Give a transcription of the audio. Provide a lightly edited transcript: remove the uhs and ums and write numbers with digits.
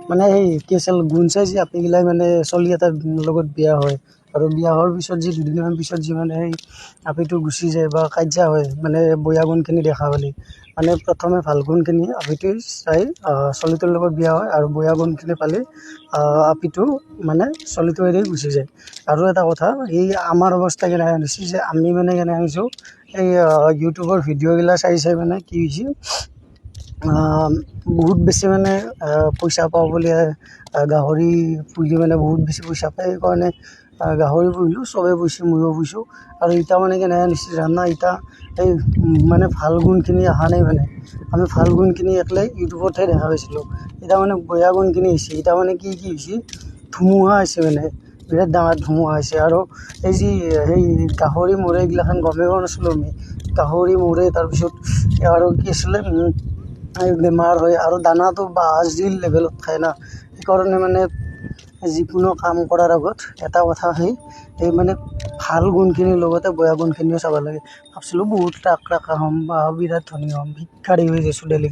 মানে সেই কি আছিল গুণ চাই যি আপিগিলাই মানে চলি এটাৰ লগত বিয়া হয় আৰু বিয়া হোৱাৰ পিছত যি দুদিনমান পিছত যি মানে সেই আপিটো গুচি যায় বা কাজিয়া হয় মানে বেয়া গুণখিনি দেখা পালে মানে প্ৰথমে ভাল গুণখিনি আপিটোৱে চাই চলিটোৰ লগত বিয়া হয় আৰু বেয়া গুণখিনি পালে আপিটো মানে চলিটো এৰি গুচি যায়। আৰু এটা কথা এই আমাৰ অৱস্থা কেনেকৈ হৈছে যে আমি মানে কেনেকৈ হৈছোঁ এই ইউটিউবৰ ভিডিঅ'গিলা চাই চাই মানে কি হৈছে বহুত বেছি মানে পইচা পাওঁ বুলি গাহৰি পুহি মানে বহুত বেছি পইচা পায় সেইকাৰণে গাহৰি পুহিলোঁ চবেই পুহিছোঁ ময়ো পুহিছোঁ আৰু এতিয়া মানে কেনেকৈ নিশ্চিত জানা এতিয়া এই মানে ভাল গুণখিনি অহা নাই মানে আমি ভাল গুণখিনি একলাই ইউটিউবতহে দেখা পাইছিলোঁ এতিয়া মানে বেয়া গুণখিনি হৈছে এতিয়া মানে কি হৈছে ধুমুহা হৈছে মানে বিৰাট ডাঙৰ ধুমুহা হৈছে আৰু এই যি সেই গাহৰি মৰে এইগিলাখান গমেই পোৱা নাছিলোঁ আমি গাহৰি মৰে তাৰপিছত আৰু কি আছিলে বেমাৰ হয় আৰু দানাটো বাঁহ যি লেভেলত খায় না সেইকাৰণে মানে যিকোনো কাম কৰাৰ আগত এটা কথা সেই মানে ভাল গুণখিনিৰ লগতে বেয়া গুণখিনিও চাব লাগে ভাবছিলোঁ বহুত টাকা হ'ম বা বিৰাট ধনী হ'ম ভিক্ষাৰী হৈ গৈছোঁ ডেইলি